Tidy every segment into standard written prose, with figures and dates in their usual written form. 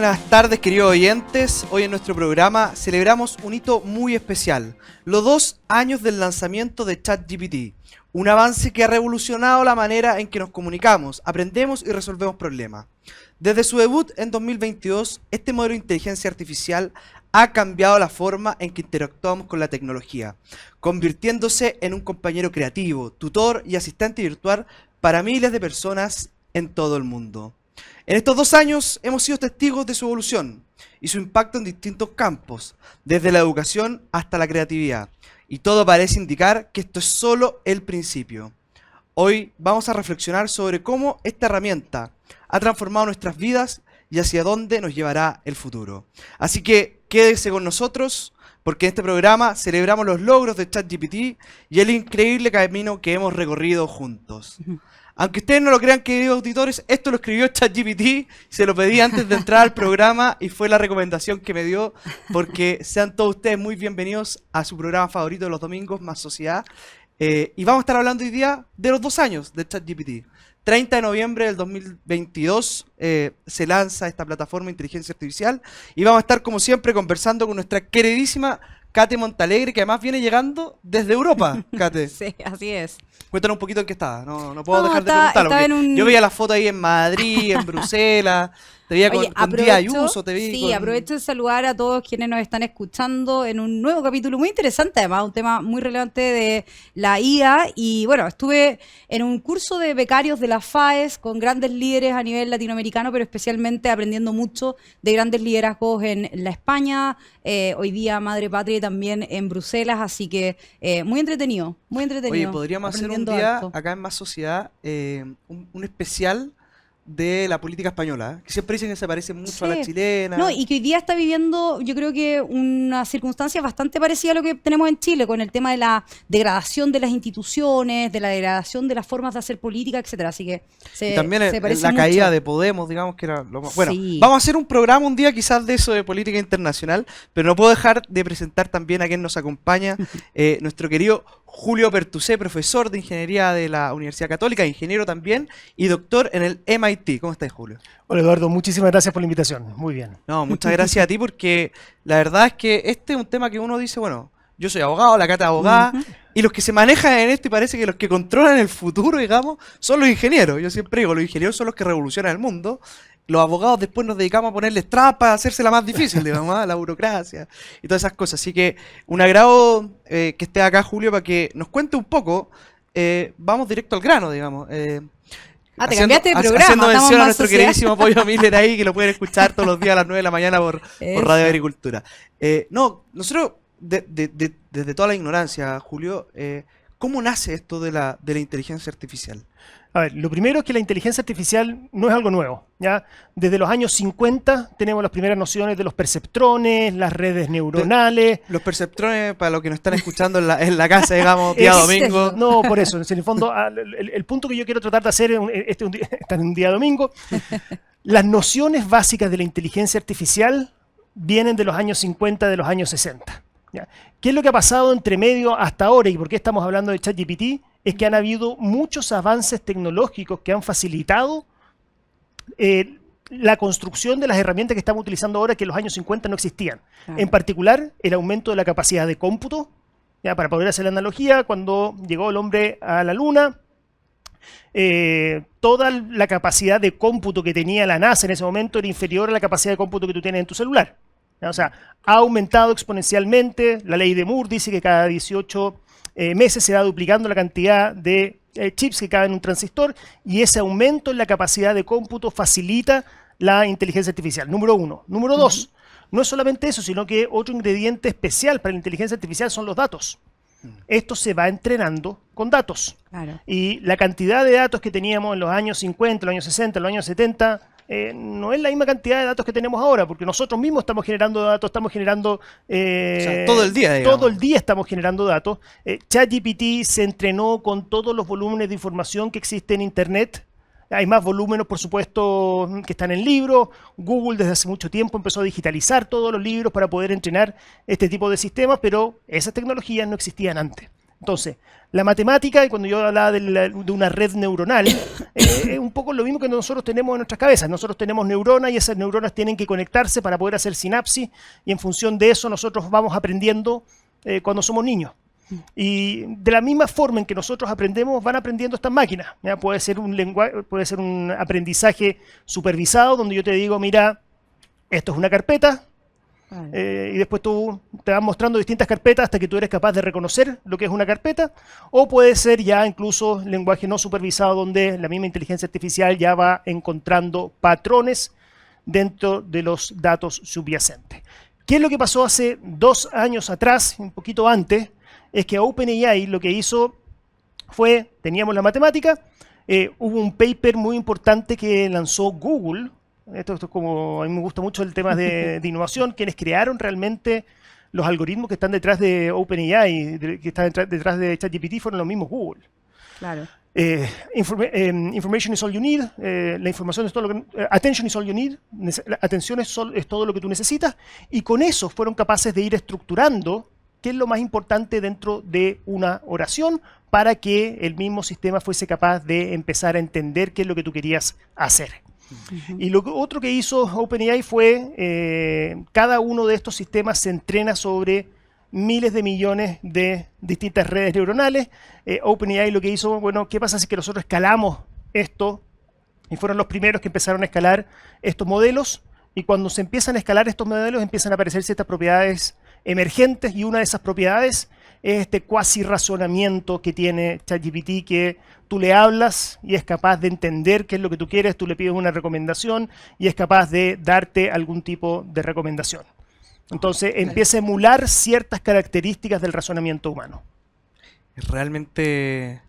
buenas tardes, queridos oyentes. Hoy en nuestro programa celebramos un hito muy especial, los 2 años del lanzamiento de ChatGPT, un avance que ha revolucionado la manera en que nos comunicamos, aprendemos y resolvemos problemas. Desde su debut en 2022, este modelo de inteligencia artificial ha cambiado la forma en que interactuamos con la tecnología, convirtiéndose en un compañero creativo, tutor y asistente virtual para miles de personas en todo el mundo. En estos 2 años hemos sido testigos de su evolución y su impacto en distintos campos, desde la educación hasta la creatividad, y todo parece indicar que esto es solo el principio. Hoy vamos a reflexionar sobre cómo esta herramienta ha transformado nuestras vidas y hacia dónde nos llevará el futuro. Así que quédese con nosotros, porque en este programa celebramos los logros de ChatGPT y el increíble camino que hemos recorrido juntos. Aunque ustedes no lo crean, queridos auditores, esto lo escribió ChatGPT, se lo pedí antes de entrar al programa y fue la recomendación que me dio, porque sean todos ustedes muy bienvenidos a su programa favorito de los domingos, Más Sociedad. Y vamos a estar hablando hoy día de los 2 años de ChatGPT. 30 de noviembre del 2022 se lanza esta plataforma de inteligencia artificial y vamos a estar, como siempre, conversando con nuestra queridísima Kate Montalegre, que además viene llegando desde Europa. Kate. Sí, así es. Cuéntanos un poquito en qué estaba. No puedo dejar de preguntarlo. Yo veía la foto ahí en Madrid, en Bruselas. Te veía con Díaz Ayuso, te vi. Sí, aprovecho de saludar a todos quienes nos están escuchando en un nuevo capítulo muy interesante, además, un tema muy relevante de la IA. Y bueno, estuve en un curso de becarios de la FAES con grandes líderes a nivel latinoamericano, pero especialmente aprendiendo mucho de grandes liderazgos en la España, hoy día Madre Patria y también en Bruselas, así que muy entretenido, muy entretenido. Oye, podríamos hacer un día acá en Más Sociedad un especial de la política española, que siempre dicen que se parece mucho a la chilena. No, y que hoy día está viviendo, yo creo que una circunstancia bastante parecida a lo que tenemos en Chile, con el tema de la degradación de las instituciones, de la degradación de las formas de hacer política, etcétera. Así que y también la caída de Podemos, digamos que era lo más... Bueno, sí. Vamos a hacer un programa un día quizás de eso, de política internacional, pero no puedo dejar de presentar también a quien nos acompaña, nuestro querido Julio Pertusé, profesor de Ingeniería de la Universidad Católica, ingeniero también, y doctor en el MIT. ¿Cómo estás, Julio? Hola, Eduardo. Muchísimas gracias por la invitación. Muy bien. No, muchas gracias a ti, porque la verdad es que este es un tema que uno dice, bueno, yo soy abogado, la Cata es abogada, y los que se manejan en esto, y parece que los que controlan el futuro, digamos, son los ingenieros. Yo siempre digo, los ingenieros son los que revolucionan el mundo. Los abogados después nos dedicamos a ponerles trampas, a hacérsela más difícil, digamos, la burocracia y todas esas cosas. Así que un agrado que esté acá, Julio, para que nos cuente un poco. Vamos directo al grano, digamos. Te cambiaste de programa. Haciendo mención a nuestro queridísimo Pollo Miller ahí, que lo pueden escuchar todos los días a las 9 de la mañana por Radio Agricultura. Nosotros, desde toda la ignorancia, Julio, ¿cómo nace esto de la inteligencia artificial? A ver, lo primero es que la inteligencia artificial no es algo nuevo, ¿ya? Desde los años 50 tenemos las primeras nociones de los perceptrones, las redes neuronales. Los perceptrones, para los que nos están escuchando en la casa, digamos, día domingo. No, por eso, en el fondo, el punto que yo quiero tratar de hacer está en un día domingo. Las nociones básicas de la inteligencia artificial vienen de los años 50, de los años 60. ¿Ya? ¿Qué es lo que ha pasado entre medio hasta ahora y por qué estamos hablando de ChatGPT? Es que han habido muchos avances tecnológicos que han facilitado la construcción de las herramientas que estamos utilizando ahora que en los años 50 no existían. En particular, el aumento de la capacidad de cómputo. ¿Ya? Para poder hacer la analogía, cuando llegó el hombre a la Luna, toda la capacidad de cómputo que tenía la NASA en ese momento era inferior a la capacidad de cómputo que tú tienes en tu celular. ¿Ya? O sea, ha aumentado exponencialmente. La ley de Moore dice que cada 18 meses se va duplicando la cantidad de chips que caben en un transistor, y ese aumento en la capacidad de cómputo facilita la inteligencia artificial, número 1. Número 2, no es solamente eso, sino que otro ingrediente especial para la inteligencia artificial son los datos. Esto se va entrenando con datos. Claro. Y la cantidad de datos que teníamos en los años 50, los años 60, los años 70... no es la misma cantidad de datos que tenemos ahora, porque nosotros mismos estamos generando datos, estamos generando... o sea, todo el día, digamos. Todo el día estamos generando datos. ChatGPT se entrenó con todos los volúmenes de información que existen en Internet. Hay más volúmenes, por supuesto, que están en libros. Google desde hace mucho tiempo empezó a digitalizar todos los libros para poder entrenar este tipo de sistemas, pero esas tecnologías no existían antes. Entonces, la matemática, y cuando yo hablaba de una red neuronal, es un poco lo mismo que nosotros tenemos en nuestras cabezas. Nosotros tenemos neuronas y esas neuronas tienen que conectarse para poder hacer sinapsis, y en función de eso nosotros vamos aprendiendo cuando somos niños. Y de la misma forma en que nosotros aprendemos, van aprendiendo estas máquinas. ¿Ya? Puede ser un aprendizaje supervisado, donde yo te digo, mira, esto es una carpeta, y después tú te vas mostrando distintas carpetas hasta que tú eres capaz de reconocer lo que es una carpeta. O puede ser ya incluso lenguaje no supervisado, donde la misma inteligencia artificial ya va encontrando patrones dentro de los datos subyacentes. ¿Qué es lo que pasó hace 2 años atrás, un poquito antes? Es que OpenAI lo que hizo fue, teníamos la matemática, hubo un paper muy importante que lanzó Google. Esto es como, a mí me gusta mucho el tema de innovación. Quienes crearon realmente los algoritmos que están detrás de OpenAI, que están detrás de ChatGPT, fueron los mismos Google. Claro. Information is all you need. La información es todo lo que... attention is all you need. Atención es todo lo que tú necesitas. Y con eso fueron capaces de ir estructurando qué es lo más importante dentro de una oración para que el mismo sistema fuese capaz de empezar a entender qué es lo que tú querías hacer. Y lo otro que hizo OpenAI fue, cada uno de estos sistemas se entrena sobre miles de millones de distintas redes neuronales. OpenAI lo que hizo, bueno, ¿qué pasa si que nosotros escalamos esto? Y fueron los primeros que empezaron a escalar estos modelos, y cuando se empiezan a escalar estos modelos empiezan a aparecer ciertas propiedades emergentes, y una de esas propiedades es este cuasi razonamiento que tiene ChatGPT, que tú le hablas y es capaz de entender qué es lo que tú quieres, tú le pides una recomendación y es capaz de darte algún tipo de recomendación. Entonces empieza a emular ciertas características del razonamiento humano. Es realmente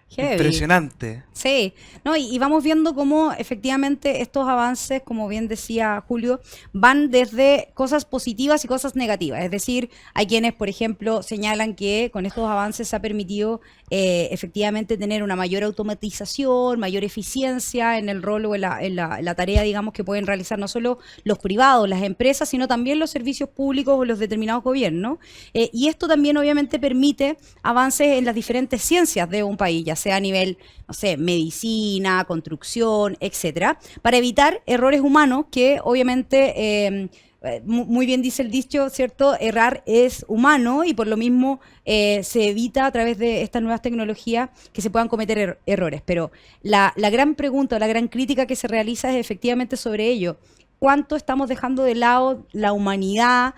Heavy. impresionante. Sí, no, y vamos viendo cómo efectivamente estos avances, como bien decía Julio, van desde cosas positivas y cosas negativas. Es decir, hay quienes, por ejemplo, señalan que con estos avances se ha permitido efectivamente tener una mayor automatización, mayor eficiencia en el rol o en la tarea, digamos, que pueden realizar no solo los privados, las empresas, sino también los servicios públicos o los determinados gobiernos. Y esto también obviamente permite avances en las diferentes ciencias de un país, ya sea a nivel, no sé, medicina, construcción, etcétera, para evitar errores humanos que obviamente, muy bien dice el dicho, ¿cierto? Errar es humano, y por lo mismo se evita a través de estas nuevas tecnologías que se puedan cometer errores. Pero la gran pregunta, la gran crítica que se realiza es efectivamente sobre ello. ¿Cuánto estamos dejando de lado la humanidad?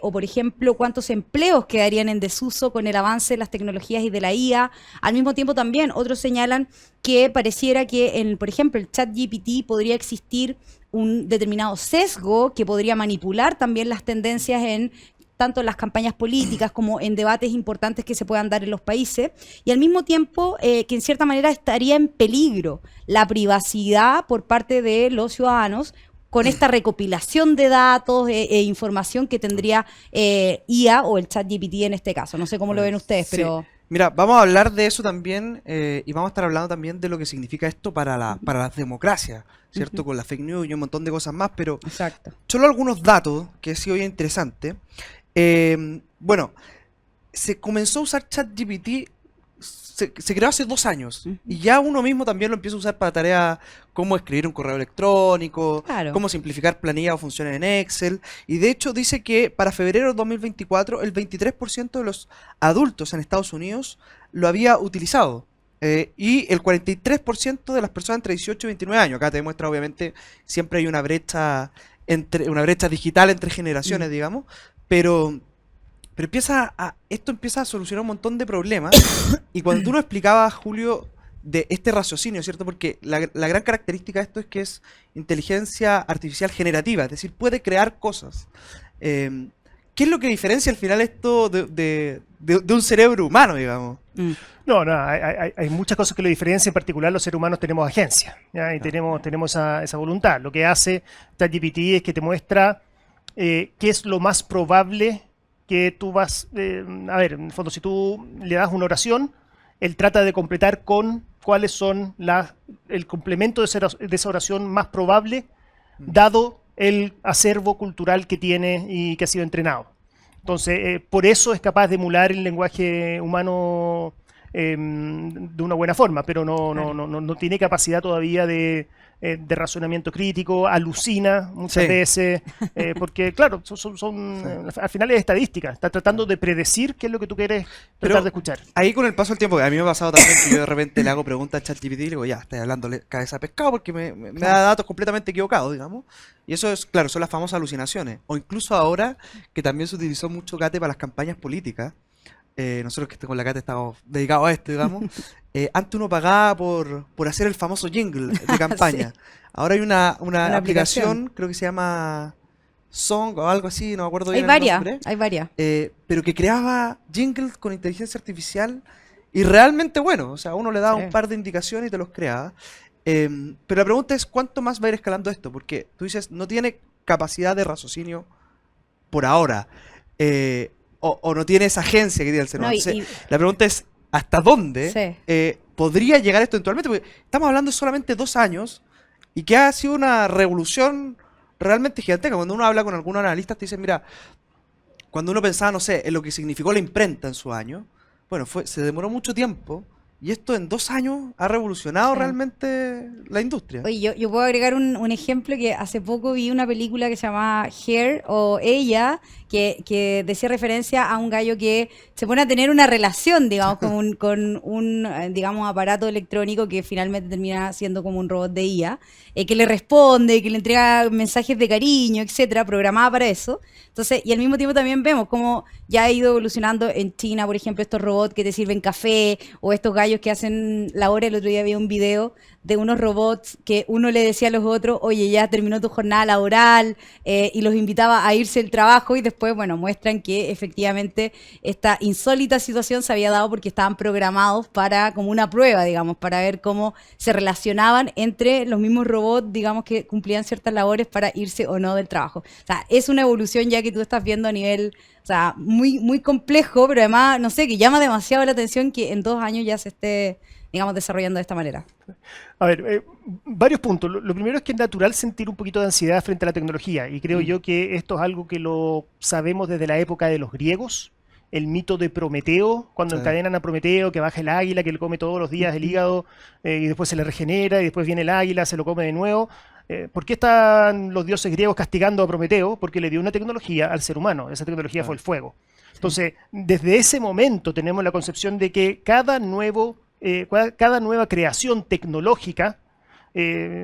O, por ejemplo, cuántos empleos quedarían en desuso con el avance de las tecnologías y de la IA. Al mismo tiempo también otros señalan que pareciera que, por ejemplo, el ChatGPT podría existir un determinado sesgo que podría manipular también las tendencias tanto en las campañas políticas como en debates importantes que se puedan dar en los países, y al mismo tiempo que en cierta manera estaría en peligro la privacidad por parte de los ciudadanos con esta recopilación de datos e información que tendría IA o el ChatGPT en este caso. No sé cómo lo ven ustedes, Sí. pero... Mira, vamos a hablar de eso también, y vamos a estar hablando también de lo que significa esto para las democracias, ¿cierto? Con la fake news y un montón de cosas más, pero Exacto. solo algunos datos que sí hoy es interesante. Bueno, se comenzó a usar ChatGPT, se creó hace 2 años, y ya uno mismo también lo empieza a usar para tareas como escribir un correo electrónico, Claro. cómo simplificar planillas o funciones en Excel, y de hecho dice que para febrero de 2024 el 23% de los adultos en Estados Unidos lo había utilizado, y el 43% de las personas entre 18 y 29 años. Acá te demuestra, obviamente, siempre hay una brecha digital entre generaciones, digamos, pero esto empieza a solucionar un montón de problemas. Y cuando tú nos explicabas, Julio, de este raciocinio, ¿cierto? Porque la gran característica de esto es que es inteligencia artificial generativa, es decir, puede crear cosas. ¿Qué es lo que diferencia al final esto de un cerebro humano, digamos? No, hay muchas cosas que lo diferencian. En particular, los seres humanos tenemos agencia, ¿ya? Y tenemos esa voluntad. Lo que hace ChatGPT es que te muestra qué es lo más probable que tú vas... a ver, en el fondo, si tú le das una oración, él trata de completar con cuáles son el complemento de esa oración más probable, dado el acervo cultural que tiene y que ha sido entrenado. Entonces, por eso es capaz de emular el lenguaje humano de una buena forma, pero no tiene capacidad todavía de razonamiento crítico, alucina muchas Sí. veces, porque claro, al final es estadística, está tratando de predecir qué es lo que tú quieres Pero- tratar de escuchar. Ahí con el paso del tiempo, a mí me ha pasado también que yo de repente le hago preguntas a ChatGPT y le digo, ya, estoy hablándole cabeza de pescado porque me da datos completamente equivocados, digamos. Y eso es, claro, son las famosas alucinaciones. O incluso ahora, que también se utilizó mucho Cate para las campañas políticas. Nosotros que con la Cate estamos dedicados a esto, digamos. Antes uno pagaba por hacer el famoso jingle de campaña. Ahora hay una Una aplicación, creo que se llama Song o algo así, no me acuerdo Hay bien el varias, nombre. hay varias. Pero que creaba jingles con inteligencia artificial y realmente bueno. O sea, uno le daba Sí. un par de indicaciones y te los creaba. Pero la pregunta es, ¿cuánto más va a ir escalando esto? Porque tú dices, no tiene capacidad de raciocinio por ahora. O no tiene esa agencia que tiene el ser No, humano. y- Entonces, la pregunta es, ¿hasta dónde Sí. podría llegar esto eventualmente? Porque estamos hablando de solamente 2 años y que ha sido una revolución realmente gigantesca. Cuando uno habla con algunos analistas, te dicen, mira, cuando uno pensaba, no sé, en lo que significó la imprenta en su año, bueno, se demoró mucho tiempo y esto en 2 años ha revolucionado Sí. realmente la industria. Oye, yo puedo agregar un ejemplo que hace poco vi una película que se llama Her o Ella, que decía referencia a un gallo que se pone a tener una relación, digamos, con un digamos, aparato electrónico que finalmente termina siendo como un robot de IA, que le responde, que le entrega mensajes de cariño, etcétera, programada para eso. Entonces, y al mismo tiempo también vemos cómo ya ha ido evolucionando en China, por ejemplo, estos robots que te sirven café o estos gallos que hacen la hora. El otro día vi un video de unos robots que uno le decía a los otros, oye, ya terminó tu jornada laboral, y los invitaba a irse del trabajo y después, bueno, muestran que efectivamente esta insólita situación se había dado porque estaban programados para, como una prueba, digamos, para ver cómo se relacionaban entre los mismos robots, digamos, que cumplían ciertas labores para irse o no del trabajo. O sea, es una evolución ya que tú estás viendo a nivel, o sea, muy, muy complejo, pero además, no sé, que llama demasiado la atención que en 2 años ya se esté, digamos, desarrollando de esta manera. A ver, varios puntos. Lo primero es que es natural sentir un poquito de ansiedad frente a la tecnología y creo yo que esto es algo que lo sabemos desde la época de los griegos. El mito de Prometeo, cuando Sí. encadenan a Prometeo, que baja el águila, que le come todos los días el hígado, y después se le regenera, y después viene el águila, se lo come de nuevo. ¿Por qué están los dioses griegos castigando a Prometeo? Porque le dio una tecnología al ser humano. Esa tecnología fue el fuego. Entonces, desde ese momento tenemos la concepción de que cada nueva creación tecnológica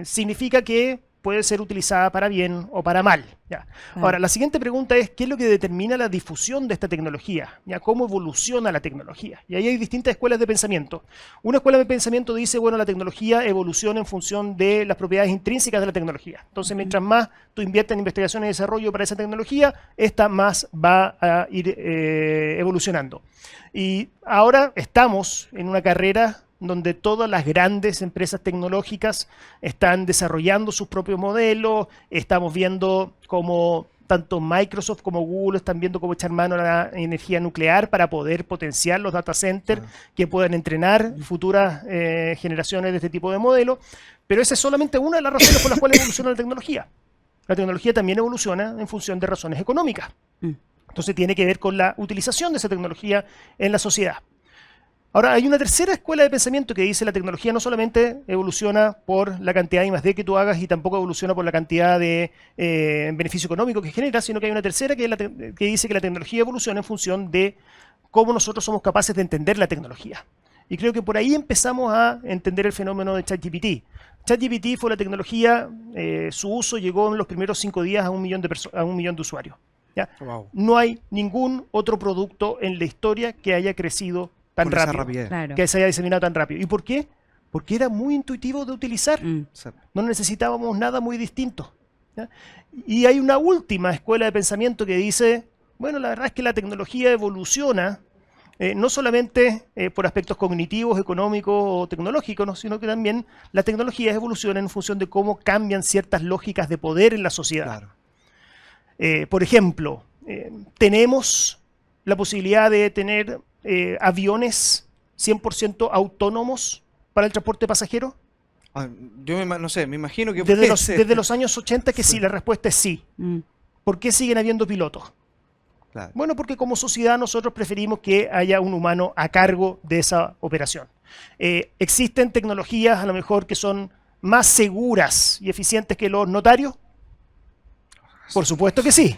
significa que puede ser utilizada para bien o para mal. ¿Ya? Ahora, la siguiente pregunta es, ¿qué es lo que determina la difusión de esta tecnología? ¿Ya? ¿Cómo evoluciona la tecnología? Y ahí hay distintas escuelas de pensamiento. Una escuela de pensamiento dice, bueno, la tecnología evoluciona en función de las propiedades intrínsecas de la tecnología. Entonces, mientras más tú inviertes en investigación y desarrollo para esa tecnología, esta más va a ir evolucionando. Y ahora estamos en una carrera donde todas las grandes empresas tecnológicas están desarrollando sus propios modelos. Estamos viendo cómo tanto Microsoft como Google están viendo cómo echar mano a la energía nuclear para poder potenciar los data centers que puedan entrenar futuras generaciones de este tipo de modelos. Pero esa es solamente una de las razones por las cuales evoluciona la tecnología. La tecnología también evoluciona en función de razones económicas. Entonces tiene que ver con la utilización de esa tecnología en la sociedad. Ahora, hay una tercera escuela de pensamiento que dice la tecnología no solamente evoluciona por la cantidad de I+D que tú hagas y tampoco evoluciona por la cantidad de beneficio económico que genera, sino que hay una tercera que dice que la tecnología evoluciona en función de cómo nosotros somos capaces de entender la tecnología. Y creo que por ahí empezamos a entender el fenómeno de ChatGPT. ChatGPT fue la tecnología, su uso llegó en los primeros 5 días a 1 millón de usuarios. ¿Ya? Wow. No hay ningún otro producto en la historia que haya crecido tan Con esa rápido, rapidez. Claro. que se haya diseminado tan rápido. ¿Y por qué? Porque era muy intuitivo de utilizar. Mm. Sí. No necesitábamos nada muy distinto. ¿Ya? Y hay una última escuela de pensamiento que dice, bueno, la verdad es que la tecnología evoluciona no solamente por aspectos cognitivos, económicos o tecnológicos, ¿no? Sino que también las tecnologías evolucionan en función de cómo cambian ciertas lógicas de poder en la sociedad. Claro. Por ejemplo, tenemos la posibilidad de tener aviones 100% autónomos para el transporte pasajero. Ah, yo no sé, me imagino que Desde puede los, ser. desde los años 80 que Sí. sí, la respuesta es sí. Mm. ¿Por qué siguen habiendo pilotos? Claro. Bueno, porque como sociedad nosotros preferimos que haya un humano a cargo de esa operación. ¿Existen tecnologías a lo mejor que son más seguras y eficientes que los notarios? Por supuesto que sí.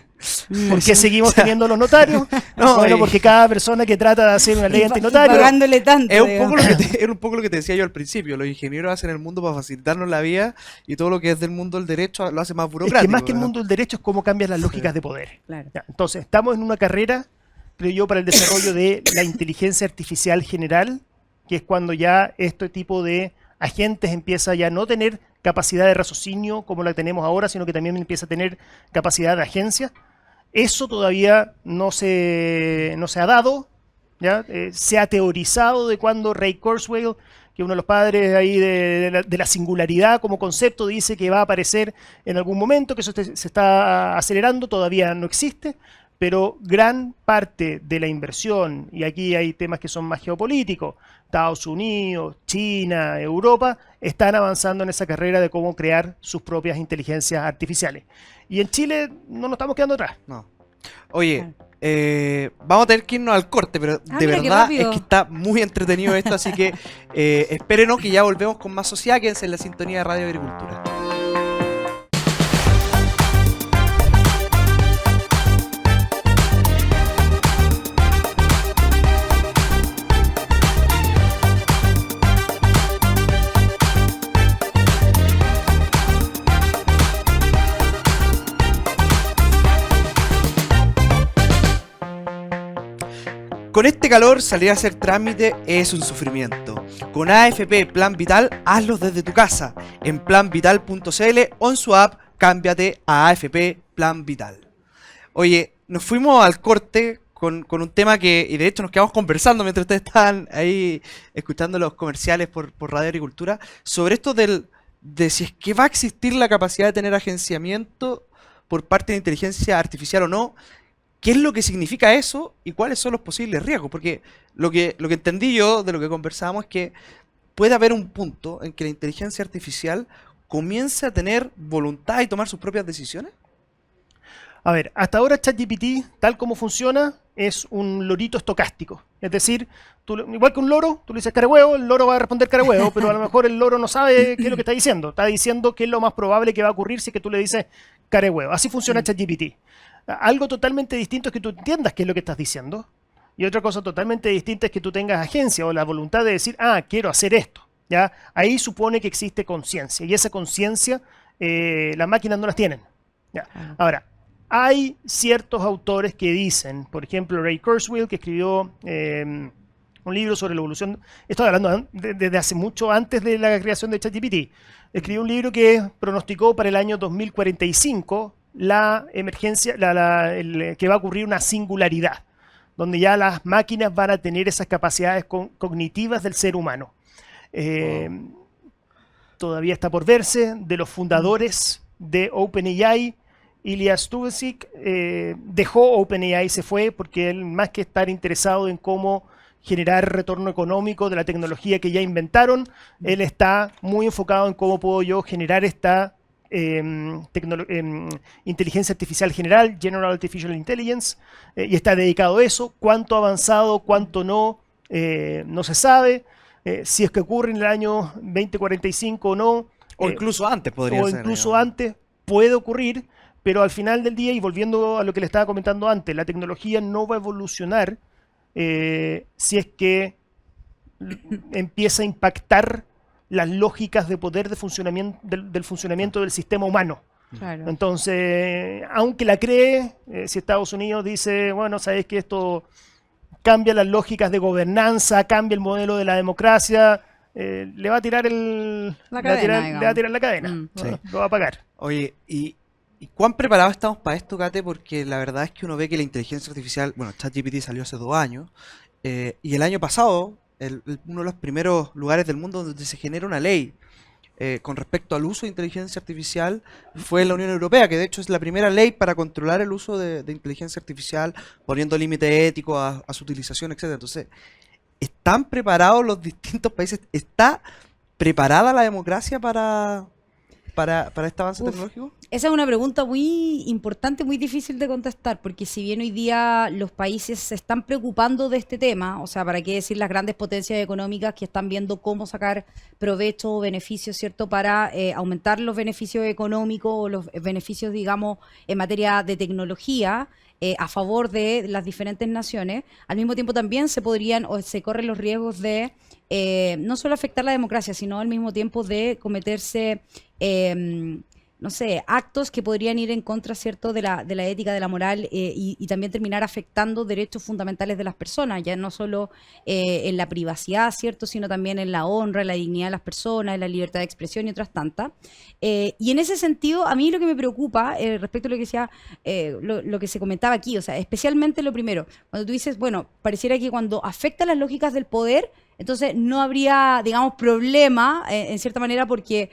¿Por qué seguimos teniendo los notarios? No, Bueno, porque cada persona que trata de hacer una ley antinotario... pagándole tanto. Es un, digamos. poco lo que era un poco lo que te decía yo al principio. Los ingenieros hacen el mundo para facilitarnos la vida y todo lo que es del mundo del derecho lo hace más Es burocrático. que más que el ¿verdad? mundo del derecho es cómo cambian las lógicas de poder. Claro. Ya, entonces, estamos en una carrera, creo yo, para el desarrollo de la inteligencia artificial general, que es cuando ya este tipo de agentes empieza ya a no tener capacidad de raciocinio como la tenemos ahora, sino que también empieza a tener capacidad de agencia. Eso todavía no se ha dado, ¿ya? Se ha teorizado de cuando Ray Kurzweil, que uno de los padres ahí de la singularidad como concepto, dice que va a aparecer en algún momento, que eso se está acelerando, todavía no existe, pero gran parte de la inversión, y aquí hay temas que son más geopolíticos, Estados Unidos, China, Europa, están avanzando en esa carrera de cómo crear sus propias inteligencias artificiales. Y en Chile no nos estamos quedando atrás. No. Oye, vamos a tener que irnos al corte, pero de mira qué verdad es rápido. que está muy entretenido esto, así que espérenos que ya volvemos con más sociedad, quédense en la sintonía de Radio Agricultura. Con este calor, salir a hacer trámite es un sufrimiento. Con AFP Plan Vital, hazlos desde tu casa, en planvital.cl o en su app, cámbiate a AFP Plan Vital. Oye, nos fuimos al corte con un tema que, y de hecho nos quedamos conversando mientras ustedes estaban ahí escuchando los comerciales por Radio Agricultura, sobre esto de si es que va a existir la capacidad de tener agenciamiento por parte de inteligencia artificial o no. ¿Qué es lo que significa eso y cuáles son los posibles riesgos? Porque lo que entendí yo de lo que conversábamos es que puede haber un punto en que la inteligencia artificial comience a tener voluntad y tomar sus propias decisiones. A ver, hasta ahora ChatGPT, tal como funciona, es un lorito estocástico. Es decir, igual que un loro, tú le dices cara huevo, el loro va a responder cara huevo, pero a lo mejor el loro no sabe qué es lo que está diciendo. Está diciendo qué es lo más probable que va a ocurrir si que tú le dices cara huevo. Así funciona ChatGPT. Algo totalmente distinto es que tú entiendas qué es lo que estás diciendo. Y otra cosa totalmente distinta es que tú tengas agencia o la voluntad de decir, quiero hacer esto. ¿Ya? Ahí supone que existe conciencia. Y esa conciencia las máquinas no las tienen. ¿Ya? Ahora, hay ciertos autores que dicen, por ejemplo, Ray Kurzweil, que escribió un libro sobre la evolución, estoy hablando desde hace mucho antes de la creación de ChatGPT, escribió un libro que pronosticó para el año 2045 la emergencia, que va a ocurrir una singularidad, donde ya las máquinas van a tener esas capacidades cognitivas del ser humano. Todavía está por verse. De los fundadores de OpenAI, Ilya Sutskever dejó OpenAI, se fue, porque él, más que estar interesado en cómo generar retorno económico de la tecnología que ya inventaron, él está muy enfocado en cómo puedo yo generar esta inteligencia artificial general, General Artificial Intelligence, y está dedicado a eso. Cuánto avanzado, cuánto no, no se sabe. Si es que ocurre en el año 2045 o no. O incluso antes podría ser. O incluso antes puede ocurrir, pero al final del día, y volviendo a lo que le estaba comentando antes, la tecnología no va a evolucionar si es que empieza a impactar las lógicas de poder de funcionamiento, del funcionamiento del sistema humano. Claro. Entonces, aunque la cree, si Estados Unidos dice, bueno, sabes que esto cambia las lógicas de gobernanza, cambia el modelo de la democracia, le va a tirar le va a tirar la cadena, Sí. lo va a pagar. Oye, ¿y cuán preparados estamos para esto, Kate? Porque la verdad es que uno ve que la inteligencia artificial, bueno, ChatGPT salió hace 2 años, y el año pasado, uno de los primeros lugares del mundo donde se genera una ley con respecto al uso de inteligencia artificial fue la Unión Europea, que de hecho es la primera ley para controlar el uso de inteligencia artificial, poniendo límites éticos a su utilización, etcétera. Entonces, ¿están preparados los distintos países? ¿Está preparada la democracia para para este avance Uf, tecnológico? esa es una pregunta muy importante, muy difícil de contestar, porque si bien hoy día los países se están preocupando de este tema, o sea, para qué decir las grandes potencias económicas que están viendo cómo sacar provecho o beneficios, ¿cierto?, para aumentar los beneficios económicos o los beneficios, digamos, en materia de tecnología, a favor de las diferentes naciones, al mismo tiempo también se podrían o se corren los riesgos de no solo afectar la democracia, sino al mismo tiempo de cometerse, no sé, actos que podrían ir en contra, ¿cierto?, de la ética, de la moral, y también terminar afectando derechos fundamentales de las personas, ya no solo en la privacidad, ¿cierto?, sino también en la honra, en la dignidad de las personas, en la libertad de expresión y otras tantas. Y en ese sentido, a mí lo que me preocupa respecto a lo que decía, lo que se comentaba aquí, o sea, especialmente lo primero, cuando tú dices, bueno, pareciera que cuando afecta las lógicas del poder, entonces no habría, digamos, problema, en cierta manera, porque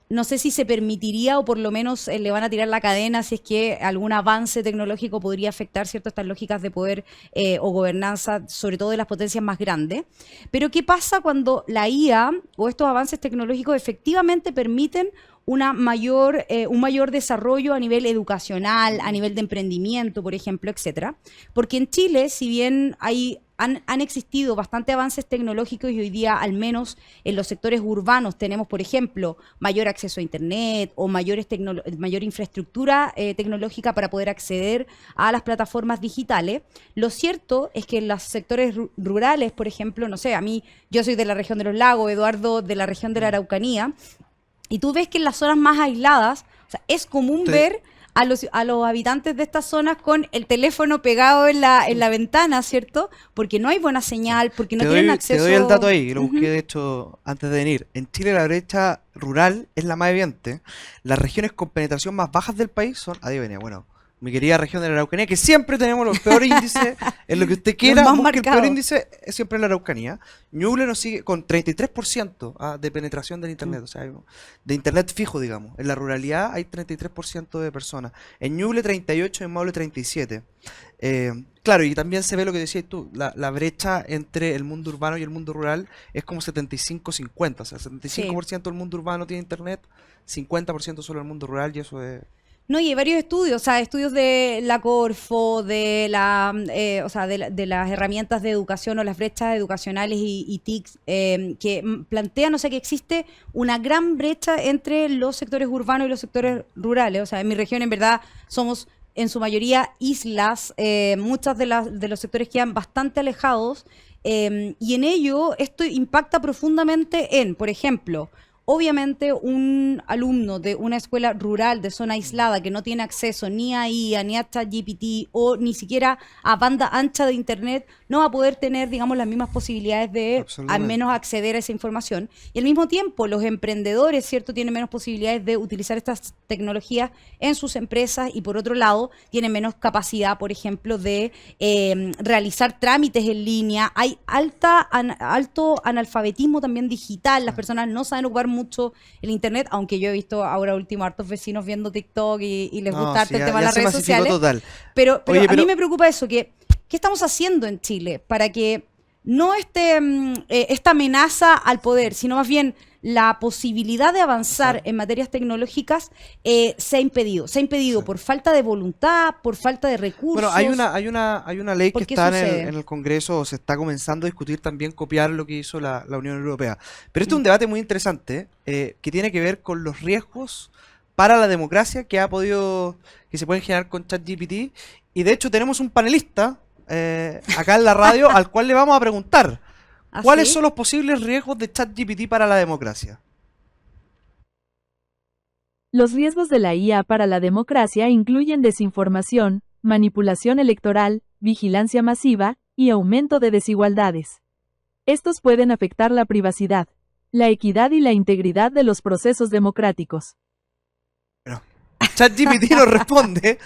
no sé si se permitiría o por lo menos le van a tirar la cadena si es que algún avance tecnológico podría afectar, ¿cierto?, estas lógicas de poder o gobernanza, sobre todo de las potencias más grandes. Pero ¿qué pasa cuando la IA o estos avances tecnológicos efectivamente permiten un mayor desarrollo a nivel educacional, a nivel de emprendimiento, por ejemplo, etcétera? Porque en Chile, si bien han existido bastantes avances tecnológicos y hoy día, al menos en los sectores urbanos, tenemos, por ejemplo, mayor acceso a Internet o mayor infraestructura tecnológica para poder acceder a las plataformas digitales. Lo cierto es que en los sectores rurales, por ejemplo, no sé, yo soy de la región de los lagos, Eduardo de la región de la Araucanía, y tú ves que en las zonas más aisladas, o sea, es común ver a los habitantes de estas zonas con el teléfono pegado en la ventana, ¿cierto? Porque no hay buena señal, porque no tienen acceso. Te doy el dato ahí, lo busqué de hecho antes de venir. En Chile la brecha rural es la más evidente. Las regiones con penetración más bajas del país son, adivina, bueno, mi querida región de la Araucanía, que siempre tenemos los peores índices en lo que usted quiera, Los más busque el peor marcados. índice es siempre la Araucanía. Ñuble nos sigue con 33% de penetración del internet, o sea, de internet fijo, digamos. En la ruralidad hay 33% de personas. En Ñuble 38%, en Maule 37%. Claro, y también se ve lo que decías tú, la brecha entre el mundo urbano y el mundo rural es como 75-50, o sea, 75% del mundo urbano tiene internet, 50% solo el mundo rural, y eso es... No, y hay varios estudios, o sea, estudios de la Corfo, o sea, de las herramientas de educación o las brechas educacionales y TICs, que plantean, o sea, que existe una gran brecha entre los sectores urbanos y los sectores rurales. O sea, en mi región, en verdad, somos en su mayoría islas, muchas de los sectores quedan bastante alejados, y en ello esto impacta profundamente en, por ejemplo, obviamente un alumno de una escuela rural de zona aislada que no tiene acceso ni a IA, ni a ChatGPT o ni siquiera a banda ancha de internet, no va a poder tener, digamos, las mismas posibilidades de al menos acceder a esa información. Y al mismo tiempo, los emprendedores, ¿cierto?, tienen menos posibilidades de utilizar estas tecnologías en sus empresas y por otro lado, tienen menos capacidad, por ejemplo, de realizar trámites en línea. Hay alto analfabetismo también digital, las personas no saben ocupar mucho el internet, aunque yo he visto ahora último hartos vecinos viendo TikTok y les gusta harto el tema de las redes sociales. Total. Pero a mí me preocupa eso, ¿qué estamos haciendo en Chile para que no esta amenaza al poder, sino más bien la posibilidad de avanzar en materias tecnológicas se ha impedido? Se ha impedido por falta de voluntad, por falta de recursos. Bueno, hay una ley que está en el Congreso, se está comenzando a discutir también copiar lo que hizo la Unión Europea. Pero este es un debate muy interesante que tiene que ver con los riesgos para la democracia que se pueden generar con ChatGPT. Y de hecho tenemos un panelista acá en la radio al cual le vamos a preguntar ¿cuáles son los posibles riesgos de ChatGPT para la democracia? Los riesgos de la IA para la democracia incluyen desinformación, manipulación electoral, vigilancia masiva y aumento de desigualdades. Estos pueden afectar la privacidad, la equidad y la integridad de los procesos democráticos. Bueno, ChatGPT nos responde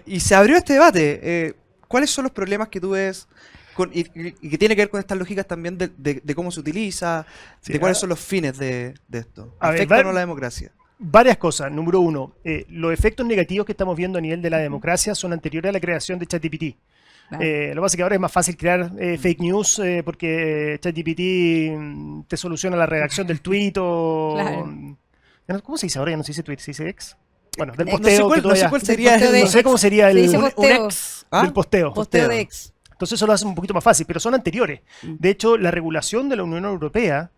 y se abrió este debate. ¿Cuáles son los problemas que tú ves y que tiene que ver con estas lógicas también de cómo se utiliza, de cuáles son los fines de esto? ¿Afecta o no la democracia? Varias cosas. Número uno, los efectos negativos que estamos viendo a nivel de la democracia son anteriores a la creación de ChatGPT. Lo que pasa es que ahora es más fácil crear fake news porque ChatGPT te soluciona la redacción del tweet o ¿Cómo se dice ahora? Ya no se dice Twitter, se dice X. Bueno, del No sé posteo. cuál, que no sé todavía- cuál sería posteo de- no sé cómo sería Se dice el posteo. ex. ¿Ah? del posteo. Posteo de ex. Entonces eso lo hace un poquito más fácil, pero son anteriores. De hecho, la regulación de la Unión Europea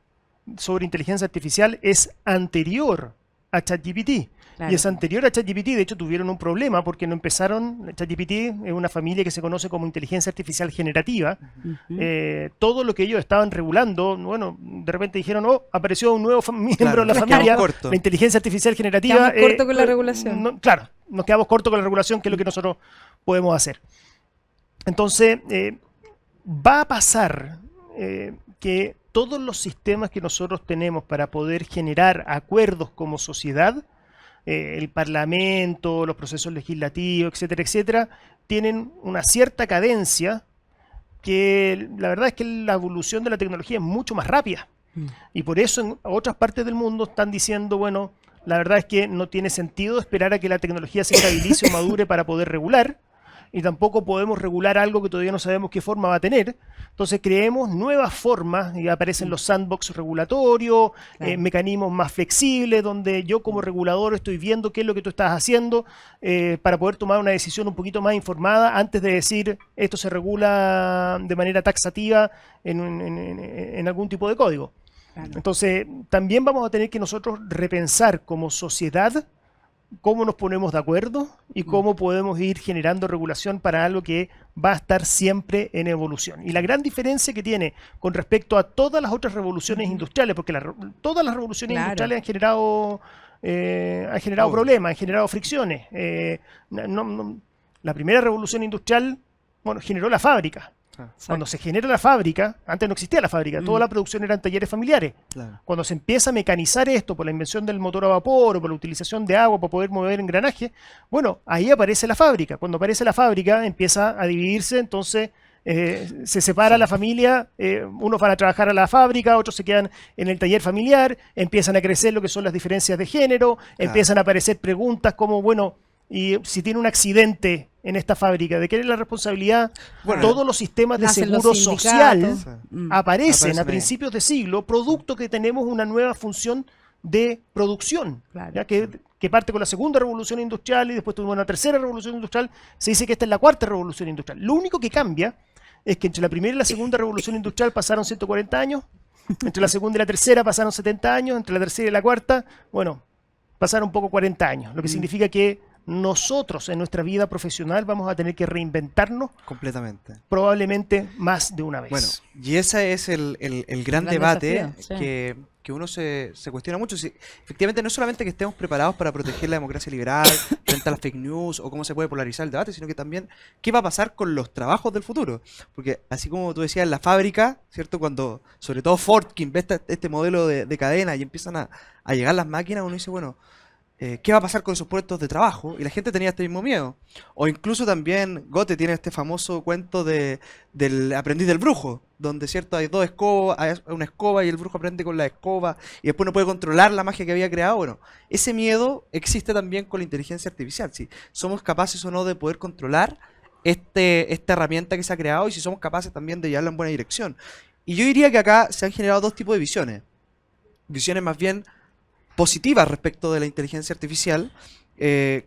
sobre inteligencia artificial es anterior a ChatGPT. Claro. Y es anterior a ChatGPT. De hecho, tuvieron un problema porque no empezaron. ChatGPT es una familia que se conoce como inteligencia artificial generativa. Ujú. Todo lo que ellos estaban regulando, bueno, de repente dijeron, oh, apareció un nuevo miembro Claro, de la nos familia. quedamos cortos. La inteligencia artificial generativa. Quedamos cortos con la regulación. Claro, nos quedamos cortos con la regulación, que es lo que nosotros podemos hacer. Entonces, va a pasar que todos los sistemas que nosotros tenemos para poder generar acuerdos como sociedad, el Parlamento, los procesos legislativos, etcétera, etcétera, tienen una cierta cadencia que la verdad es que la evolución de la tecnología es mucho más rápida. Y por eso en otras partes del mundo están diciendo, bueno, la verdad es que no tiene sentido esperar a que la tecnología se estabilice o madure para poder regular, y tampoco podemos regular algo que todavía no sabemos qué forma va a tener. Entonces creemos nuevas formas, y aparecen los sandbox regulatorios, Claro. mecanismos más flexibles, donde yo como regulador estoy viendo qué es lo que tú estás haciendo para poder tomar una decisión un poquito más informada antes de decir esto se regula de manera taxativa en algún tipo de código. Claro. Entonces, también vamos a tener que nosotros repensar como sociedad cómo nos ponemos de acuerdo y cómo podemos ir generando regulación para algo que va a estar siempre en evolución. Y la gran diferencia que tiene con respecto a todas las otras revoluciones industriales, porque todas las revoluciones Claro. industriales han generado Obvio. problemas, han generado fricciones. La primera revolución industrial, bueno, generó la fábrica. Cuando se genera la fábrica, antes no existía la fábrica, toda la producción eran talleres familiares. Claro. Cuando se empieza a mecanizar esto por la invención del motor a vapor o por la utilización de agua para poder mover engranaje, bueno, ahí aparece la fábrica. Cuando aparece la fábrica empieza a dividirse, entonces se separa la familia, unos van a trabajar a la fábrica, otros se quedan en el taller familiar, empiezan a crecer lo que son las diferencias de género, empiezan a aparecer preguntas como, bueno, y si tiene un accidente en esta fábrica, ¿de qué es la responsabilidad? Bueno, todos los sistemas de nacen los seguro social sindicatos. aparecen Aparecen a ahí. principios de siglo, producto que tenemos una nueva función de producción, Claro. ¿ya? Que parte con la segunda revolución industrial y después tuvimos una tercera revolución industrial. Se dice que esta es la cuarta revolución industrial. Lo único que cambia es que entre la primera y la segunda revolución industrial pasaron 140 años, entre la segunda y la tercera pasaron 70 años, entre la tercera y la cuarta, bueno, pasaron un poco 40 años, lo que significa que nosotros en nuestra vida profesional vamos a tener que reinventarnos Completamente. probablemente más de una vez. Bueno, y ese es el gran Gran debate desafío, sí. que uno se cuestiona mucho. Si, efectivamente, no es solamente que estemos preparados para proteger la democracia liberal frente a las fake news o cómo se puede polarizar el debate, sino que también qué va a pasar con los trabajos del futuro. Porque así como tú decías, en la fábrica, ¿cierto? Cuando, sobre todo Ford, que inventa este modelo de cadena y empiezan a llegar las máquinas, uno dice, bueno, ¿qué va a pasar con esos puestos de trabajo? Y la gente tenía este mismo miedo. O incluso también Goethe tiene este famoso cuento del aprendiz del brujo, donde cierto hay dos escobas, hay una escoba y el brujo aprende con la escoba y después no puede controlar la magia que había creado. Bueno, ese miedo existe también con la inteligencia artificial. Si somos capaces o no de poder controlar esta herramienta que se ha creado y si somos capaces también de llevarla en buena dirección. Y yo diría que acá se han generado dos tipos de visiones. Visiones más bien positivas respecto de la inteligencia artificial,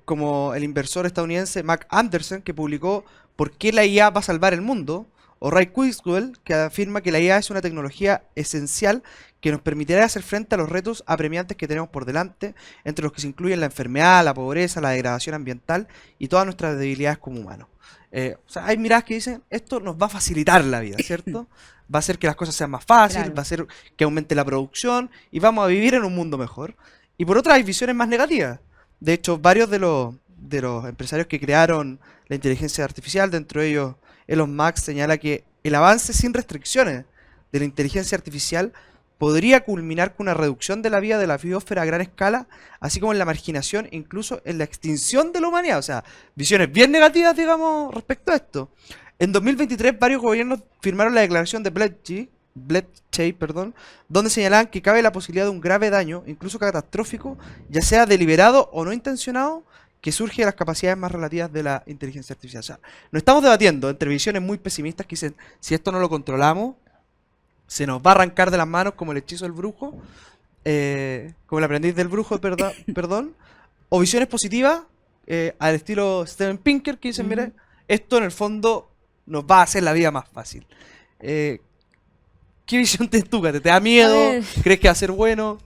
como el inversor estadounidense Mac Anderson, que publicó ¿Por qué la IA va a salvar el mundo? O Ray Kurzweil, que afirma que la IA es una tecnología esencial que nos permitirá hacer frente a los retos apremiantes que tenemos por delante, entre los que se incluyen la enfermedad, la pobreza, la degradación ambiental y todas nuestras debilidades como humanos. O sea, hay miradas que dicen, esto nos va a facilitar la vida, ¿cierto? Va a hacer que las cosas sean más fáciles, Claro. va a hacer que aumente la producción y vamos a vivir en un mundo mejor. Y por otra hay visiones más negativas. De hecho, varios de los empresarios que crearon la inteligencia artificial, dentro de ellos Elon Musk, señala que el avance sin restricciones de la inteligencia artificial podría culminar con una reducción de la vida de la biosfera a gran escala, así como en la marginación e incluso en la extinción de la humanidad. O sea, visiones bien negativas, digamos, respecto a esto. En 2023 varios gobiernos firmaron la declaración de Bletchley, donde señalaban que cabe la posibilidad de un grave daño, incluso catastrófico, ya sea deliberado o no intencionado, que surge de las capacidades más relativas de la inteligencia artificial. O sea, nos estamos debatiendo entre visiones muy pesimistas que dicen, si esto no lo controlamos, se nos va a arrancar de las manos como el hechizo del brujo, como el aprendiz del brujo, perdón, o visiones positivas, al estilo Steven Pinker, que dicen, mire, esto en el fondo nos va a hacer la vida más fácil. ¿Qué visión tienes tú, Kate? ¿Te da miedo? A ver. ¿Crees que va a ser bueno?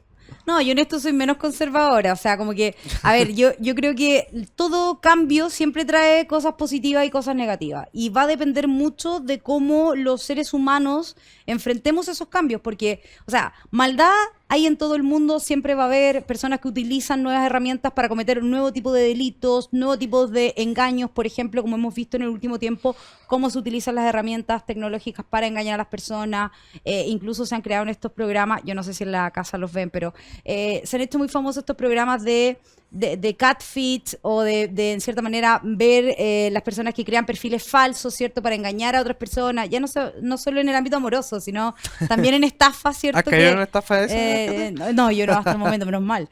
No, yo en esto soy menos conservadora, o sea, como que, a ver, yo creo que todo cambio siempre trae cosas positivas y cosas negativas, y va a depender mucho de cómo los seres humanos enfrentemos esos cambios, porque, o sea, maldad hay en todo el mundo, siempre va a haber personas que utilizan nuevas herramientas para cometer un nuevo tipo de delitos, nuevos tipos de engaños, por ejemplo, como hemos visto en el último tiempo, cómo se utilizan las herramientas tecnológicas para engañar a las personas, incluso se han creado en estos programas, yo no sé si en la casa los ven, pero se han hecho muy famosos estos programas de catfish o de en cierta manera ver las personas que crean perfiles falsos, ¿cierto? Para engañar a otras personas, ya no solo en el ámbito amoroso, sino también en estafas, ¿cierto? ¿Has caído en una estafa de esa? No, yo no hasta el momento, menos mal.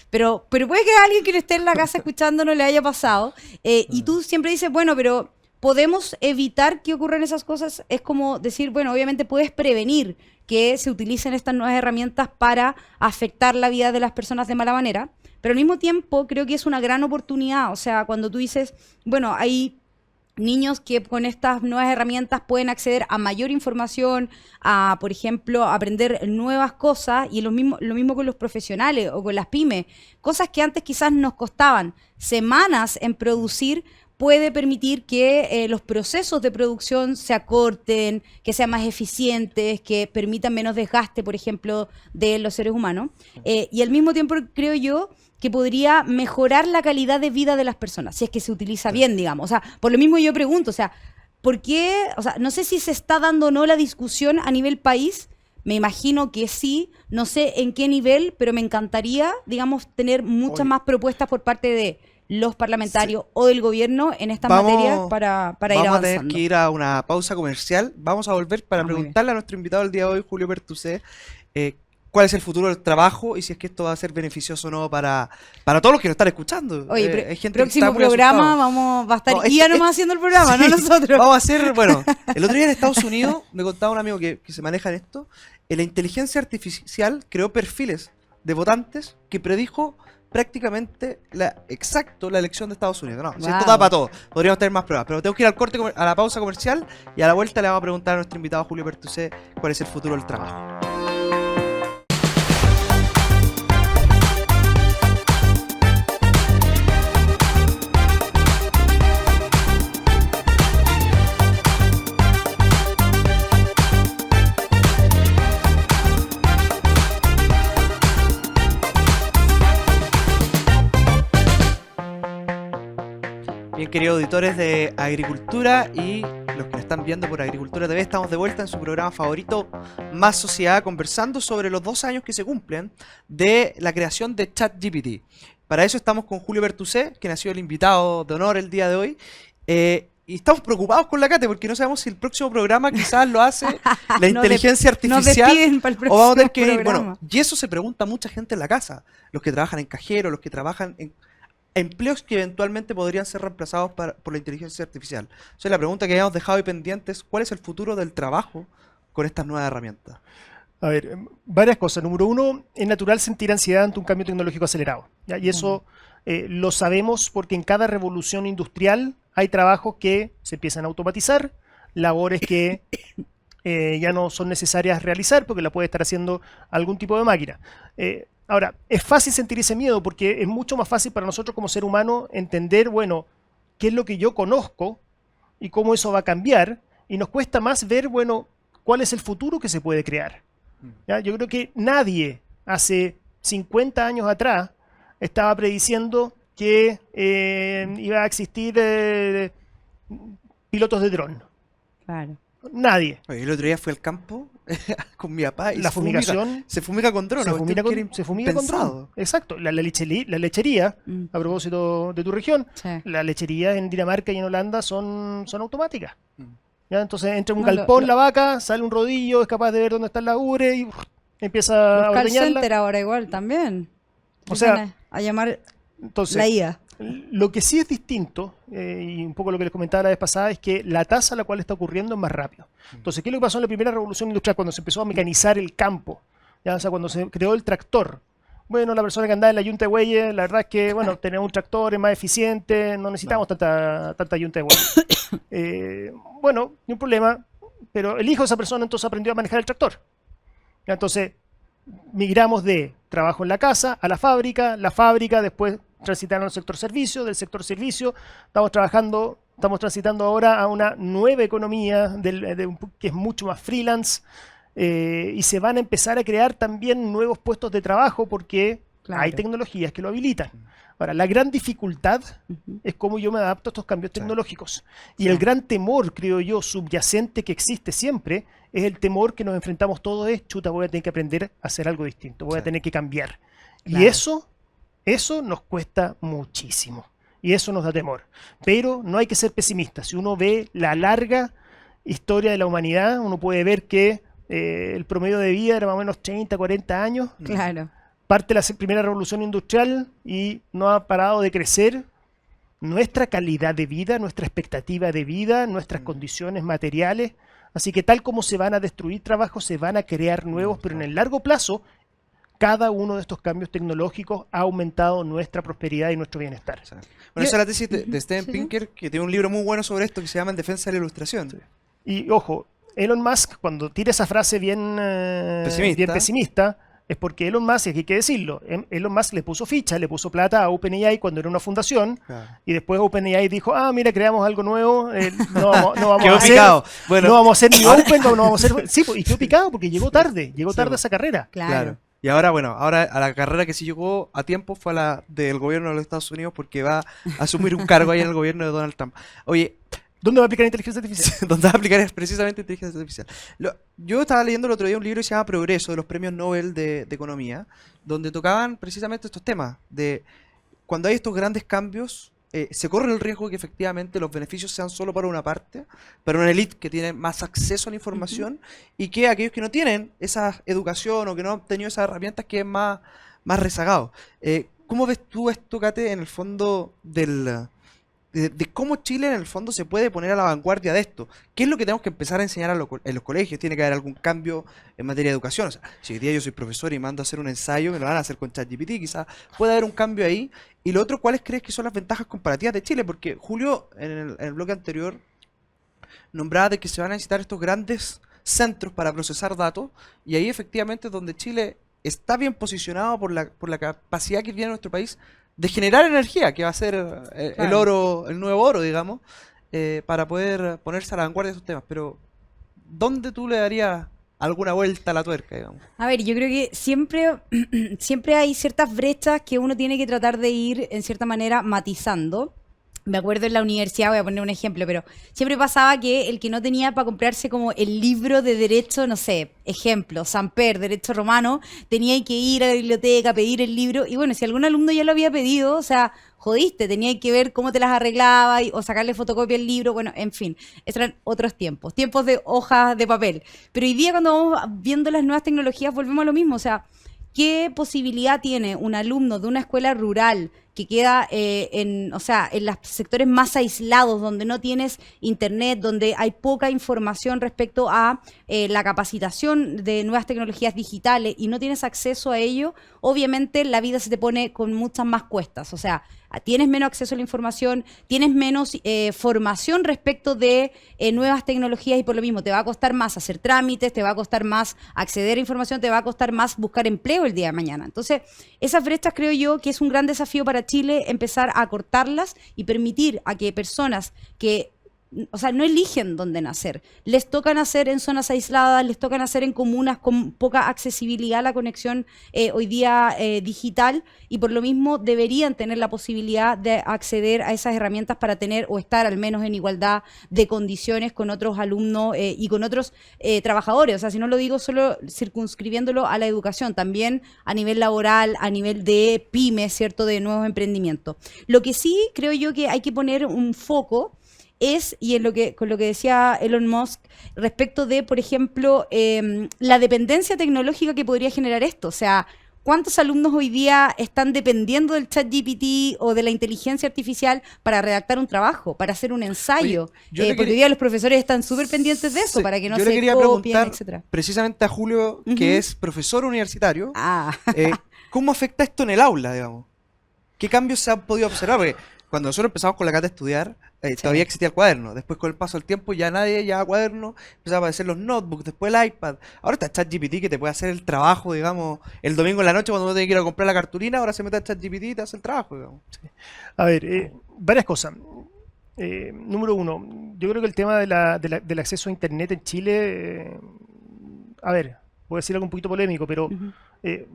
Pero puede que a alguien que no esté en la casa escuchando no le haya pasado. Y tú siempre dices, bueno, pero ¿podemos evitar que ocurran esas cosas? Es como decir, bueno, obviamente puedes prevenir que se utilicen estas nuevas herramientas para afectar la vida de las personas de mala manera, pero al mismo tiempo creo que es una gran oportunidad. O sea, cuando tú dices, bueno, hay niños que con estas nuevas herramientas pueden acceder a mayor información, a, por ejemplo, aprender nuevas cosas, y lo mismo con los profesionales o con las pymes. Cosas que antes quizás nos costaban semanas en producir, puede permitir que los procesos de producción se acorten, que sean más eficientes, que permitan menos desgaste, por ejemplo, de los seres humanos. Y al mismo tiempo creo yo que podría mejorar la calidad de vida de las personas, si es que se utiliza bien, digamos. O sea, por lo mismo yo pregunto, o sea, ¿por qué? O sea, no sé si se está dando o no la discusión a nivel país, me imagino que sí, no sé en qué nivel, pero me encantaría, digamos, tener muchas más propuestas por parte de los parlamentarios o del gobierno en esta materia para ir avanzando. Vamos a tener que ir a una pausa comercial. Vamos a volver para preguntarle a nuestro invitado del día de hoy, Julio Pertusé, cuál es el futuro del trabajo y si es que esto va a ser beneficioso o no para todos los que nos están escuchando. Oye, hay gente próximo que está muy programa asustada. va a estar Ia nomás haciendo el programa, no nosotros. Vamos a hacer, bueno, el otro día en Estados Unidos, me contaba un amigo que se maneja en esto, la inteligencia artificial creó perfiles de votantes que predijo prácticamente la elección de Estados Unidos. No, si esto da para todo. Podríamos tener más pruebas, pero tengo que ir al corte, a la pausa comercial, y a la vuelta le vamos a preguntar a nuestro invitado Julio Pertusé cuál es el futuro del trabajo. Bien, queridos auditores de Agricultura y los que nos están viendo por Agricultura TV, estamos de vuelta en su programa favorito, Más Sociedad, conversando sobre los 2 años que se cumplen de la creación de ChatGPT. Para eso estamos con Julio Pertusé, quien ha sido el invitado de honor el día de hoy. Y estamos preocupados con la Kate porque no sabemos si el próximo programa quizás lo hace la inteligencia artificial. Nos despiden para el próximo o vamos a tener que ir. programa. Bueno, y eso se pregunta mucha gente en la casa. Los que trabajan en cajero, los que trabajan en empleos que eventualmente podrían ser reemplazados por la inteligencia artificial. Entonces la pregunta que habíamos dejado ahí pendiente es ¿cuál es el futuro del trabajo con estas nuevas herramientas? A ver, varias cosas. Número uno, es natural sentir ansiedad ante un cambio tecnológico acelerado, ¿ya? Y eso lo sabemos porque en cada revolución industrial hay trabajos que se empiezan a automatizar, labores que ya no son necesarias realizar porque la puede estar haciendo algún tipo de máquina. Ahora, es fácil sentir ese miedo porque es mucho más fácil para nosotros como ser humano entender, bueno, qué es lo que yo conozco y cómo eso va a cambiar, y nos cuesta más ver, bueno, cuál es el futuro que se puede crear. ¿Ya? Yo creo que nadie hace 50 años atrás estaba prediciendo que iba a existir pilotos de dron. Claro. Nadie. Oye, el otro día fui al campo con mi papá y La fumigación se fumiga con drones. se fumiga con dron. Exacto. La lechería, a propósito de tu región, Sí. la lechería en Dinamarca y en Holanda son automáticas. ¿Ya? Entonces entra un No, galpón la vaca, sale un rodillo, es capaz de ver dónde está la ubre y empieza a Los call ordeñarla. center ahora igual también. O sea, Empiezan a llamar Entonces, la IA. lo que sí es distinto, y un poco lo que les comentaba la vez pasada, es que la tasa a la cual está ocurriendo es más rápido. Entonces, ¿qué es lo que pasó en la primera revolución industrial cuando se empezó a mecanizar el campo? ¿ya? O sea, cuando se creó el tractor, bueno, la persona que andaba en la yunta de bueyes, la verdad es que, bueno, tenemos un tractor, es más eficiente, no necesitamos tanta yunta de bueyes. Bueno, ni un problema, pero el hijo de esa persona entonces aprendió a manejar el tractor. ¿Ya? Entonces, migramos de trabajo en la casa a la fábrica después transitaron al sector servicio, del sector servicio estamos transitando ahora a una nueva economía que es mucho más freelance, y se van a empezar a crear también nuevos puestos de trabajo porque Claro. hay tecnologías que lo habilitan. Ahora, la gran dificultad es cómo yo me adapto a estos cambios tecnológicos. Y el gran temor, creo yo, subyacente que existe siempre, es el temor que nos enfrentamos todos es, chuta, voy a tener que aprender a hacer algo distinto, voy a tener que cambiar. Claro. Y eso nos cuesta muchísimo. Y eso nos da temor. Pero no hay que ser pesimista. Si uno ve la larga historia de la humanidad, uno puede ver que el promedio de vida era más o menos 30, 40 años. Claro. Parte de la primera revolución industrial y no ha parado de crecer nuestra calidad de vida, nuestra expectativa de vida, nuestras condiciones materiales. Así que tal como se van a destruir trabajos, se van a crear nuevos, pero en el largo plazo, cada uno de estos cambios tecnológicos ha aumentado nuestra prosperidad y nuestro bienestar. Bueno, esa es la tesis de Steven Sí. Pinker, que tiene un libro muy bueno sobre esto que se llama En defensa de la ilustración. Y ojo, Elon Musk, cuando tira esa frase bien pesimista, es porque Elon Musk, y hay que decirlo, Elon Musk le puso ficha, le puso plata a OpenAI cuando era una fundación, Claro. y después OpenAI dijo, mira, creamos algo nuevo, no vamos Quedó a hacer, picado. Bueno, no vamos a hacer ni Open, no vamos a hacer... Sí, y quedó picado porque llegó tarde Sí, a esa carrera. Claro. Y ahora, bueno, ahora a la carrera que sí llegó a tiempo fue a la del gobierno de los Estados Unidos porque va a asumir un cargo ahí en el gobierno de Donald Trump. Oye, ¿Dónde va a aplicar inteligencia artificial? donde va a aplicar es precisamente inteligencia artificial. Yo estaba leyendo el otro día un libro que se llama Progreso, de los premios Nobel de Economía, donde tocaban precisamente estos temas, de cuando hay estos grandes cambios, se corre el riesgo de que efectivamente los beneficios sean solo para una parte, para una élite que tiene más acceso a la información, y que aquellos que no tienen esa educación o que no han tenido esas herramientas queden más rezagados. ¿Cómo ves tú esto, Kate, en el fondo de cómo Chile en el fondo se puede poner a la vanguardia de esto? ¿Qué es lo que tenemos que empezar a enseñar en los colegios? ¿Tiene que haber algún cambio en materia de educación? O sea, si hoy día yo soy profesor y mando a hacer un ensayo, me lo van a hacer con ChatGPT, quizás puede haber un cambio ahí. Y lo otro, ¿cuáles crees que son las ventajas comparativas de Chile? Porque Julio, en el bloque anterior, nombraba de que se van a necesitar estos grandes centros para procesar datos, y ahí efectivamente es donde Chile está bien posicionado por la capacidad que tiene nuestro país de generar energía, que va a ser el Claro. oro, el nuevo oro, digamos, para poder ponerse a la vanguardia de estos temas. Pero, ¿dónde tú le darías alguna vuelta a la tuerca, digamos? A ver, yo creo que siempre hay ciertas brechas que uno tiene que tratar de ir, en cierta manera, matizando. Me acuerdo en la universidad, voy a poner un ejemplo, pero siempre pasaba que el que no tenía para comprarse como el libro de derecho, no sé, ejemplo, Samper, derecho romano, tenía que ir a la biblioteca, pedir el libro, y bueno, si algún alumno ya lo había pedido, o sea, jodiste, tenía que ver cómo te las arreglabas o sacarle fotocopia al libro, bueno, en fin, esos eran otros tiempos de hojas de papel. Pero hoy día cuando vamos viendo las nuevas tecnologías volvemos a lo mismo, o sea, ¿qué posibilidad tiene un alumno de una escuela rural que queda en los sectores más aislados, donde no tienes internet, donde hay poca información respecto a la capacitación de nuevas tecnologías digitales y no tienes acceso a ello? Obviamente la vida se te pone con muchas más cuestas, o sea, tienes menos acceso a la información, tienes menos formación respecto de nuevas tecnologías y por lo mismo te va a costar más hacer trámites, te va a costar más acceder a información, te va a costar más buscar empleo el día de mañana. Entonces, esas brechas creo yo que es un gran desafío para Chile empezar a cortarlas y permitir a que personas que, o sea, no eligen dónde nacer, les toca nacer en zonas aisladas, les toca nacer en comunas con poca accesibilidad a la conexión hoy día digital, y por lo mismo deberían tener la posibilidad de acceder a esas herramientas para tener o estar al menos en igualdad de condiciones con otros alumnos y con otros trabajadores. O sea, si no lo digo solo circunscribiéndolo a la educación, también a nivel laboral, a nivel de pymes, ¿cierto?, de nuevos emprendimientos. Lo que sí creo yo que hay que poner un foco es, y con lo que decía Elon Musk, respecto de, por ejemplo, la dependencia tecnológica que podría generar esto. O sea, ¿cuántos alumnos hoy día están dependiendo del ChatGPT o de la inteligencia artificial para redactar un trabajo, para hacer un ensayo? Oye, yo le Porque quería- hoy día los profesores están súper pendientes de eso, Sí, para que no yo le se quería copien, preguntar etcétera. precisamente a Julio, Ujú. que es profesor universitario, Ah, ¿cómo afecta esto en el aula, digamos? ¿Qué cambios se han podido observar? Porque cuando nosotros empezamos con la Cata a estudiar, todavía existía el cuaderno. Después, con el paso del tiempo, ya nadie llevaba cuaderno, empezaban a aparecer los notebooks, después el iPad. Ahora está ChatGPT que te puede hacer el trabajo, digamos, el domingo en la noche cuando uno tiene que ir a comprar la cartulina, ahora se mete a ChatGPT y te hace el trabajo, digamos. A ver, varias cosas. Número uno, yo creo que el tema del acceso a Internet en Chile, a ver, voy a decir algo un poquito polémico, pero ujú.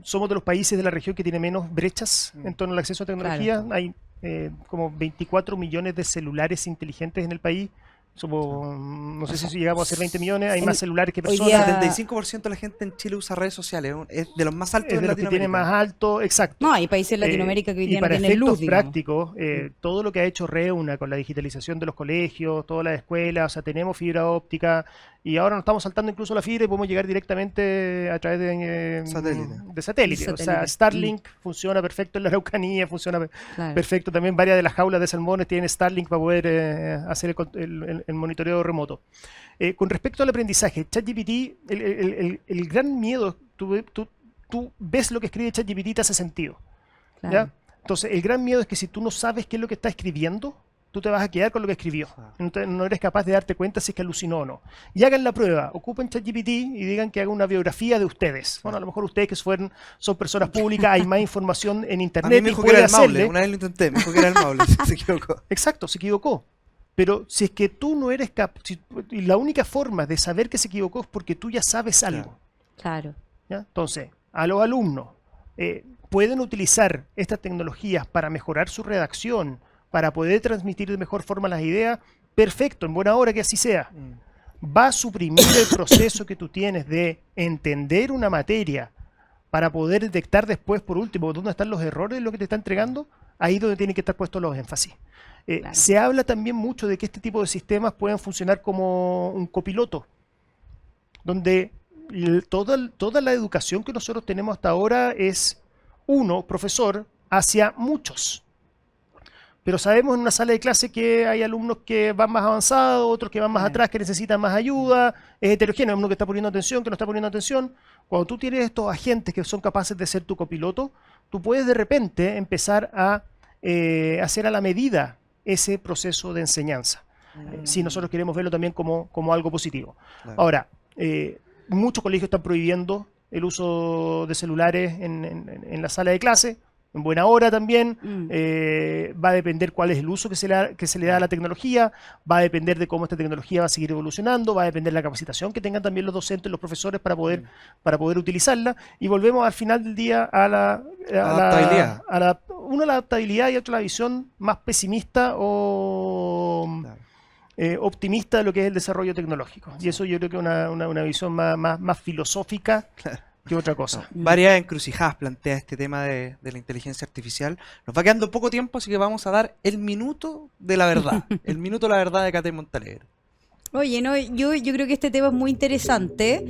somos de los países de la región que tiene menos brechas en torno al acceso a tecnología. Hay como 24 millones de celulares inteligentes en el país. Somos, no sé si llegamos a ser 20 millones, hay En- más celulares que hoy personas. día- 75% de la gente en Chile usa redes sociales, es de los más altos Es en de los que tiene Latinoamérica. más alto, exacto. No, hay países en Latinoamérica que hoy Y día no para tienen efectos luz, digamos. prácticos, todo lo que ha hecho Reuna con la digitalización de los colegios, todas las escuelas, o sea, tenemos fibra óptica y ahora nos estamos saltando incluso la fibra y podemos llegar directamente a través de satélite. O sea, Satélite. Starlink funciona perfecto en la Araucanía, funciona Claro. perfecto. También varias de las jaulas de salmones tienen Starlink para poder hacer el monitoreo remoto. Con respecto al aprendizaje, ChatGPT, el gran miedo, tú ves lo que escribe ChatGPT y te hace sentido. Claro. ¿Ya? Entonces, el gran miedo es que si tú no sabes qué es lo que está escribiendo, tú te vas a quedar con lo que escribió. No eres capaz de darte cuenta si es que alucinó o no. Y hagan la prueba, ocupen ChatGPT y digan que haga una biografía de ustedes. Bueno, a lo mejor ustedes que son personas públicas, hay más información en A internet mí me y dijo que era puede el Maule, hacerle. una vez lo intenté, me dijo que era el Maule, se equivocó. Exacto, se equivocó. Pero si es que tú no eres capaz, y la única forma de saber que se equivocó es porque tú ya sabes algo. Claro. ¿Ya? Entonces, a los alumnos, pueden utilizar estas tecnologías para mejorar su redacción, para poder transmitir de mejor forma las ideas, perfecto, en buena hora que así sea. Va a suprimir el proceso que tú tienes de entender una materia para poder detectar después, por último, dónde están los errores de lo que te está entregando, ahí donde tienen que estar puestos los énfasis. Claro. Se habla también mucho de que este tipo de sistemas pueden funcionar como un copiloto, donde toda la educación que nosotros tenemos hasta ahora es uno, profesor, hacia muchos. Pero sabemos en una sala de clase que hay alumnos que van más avanzados, otros que van más atrás, que necesitan más ayuda, es heterogéneo, hay uno que está poniendo atención, que no está poniendo atención. Cuando tú tienes estos agentes que son capaces de ser tu copiloto, tú puedes de repente empezar a hacer a la medida ese proceso de enseñanza. Si nosotros queremos verlo también como algo positivo. Claro. Ahora, muchos colegios están prohibiendo el uso de celulares en la sala de clase, en buena hora también. Va a depender cuál es el uso que se le da a la tecnología, va a depender de cómo esta tecnología va a seguir evolucionando, va a depender de la capacitación que tengan también los docentes, los profesores para poder utilizarla. Y volvemos al final del día a la Adaptabilidad. una la adaptabilidad y otra la visión más pesimista o optimista de lo que es el desarrollo tecnológico. Y eso yo creo que es una visión más filosófica que otra cosa. Varias encrucijadas plantea este tema de la inteligencia artificial. Nos va quedando poco tiempo, así que vamos a dar el minuto de la verdad. El minuto de la verdad de Kate Montalegre. Oye, no, yo creo que este tema es muy interesante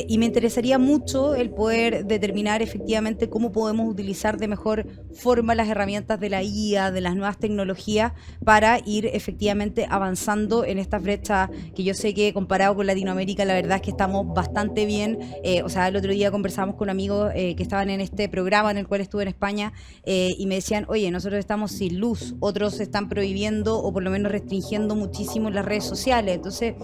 y me interesaría mucho el poder determinar efectivamente cómo podemos utilizar de mejor forma las herramientas de la IA, de las nuevas tecnologías, para ir efectivamente avanzando en estas brechas que yo sé que comparado con Latinoamérica la verdad es que estamos bastante bien. O sea, el otro día conversábamos con amigos que estaban en este programa en el cual estuve en España y me decían, oye, nosotros estamos sin luz, otros están prohibiendo o por lo menos restringiendo muchísimo las redes sociales. Entonces,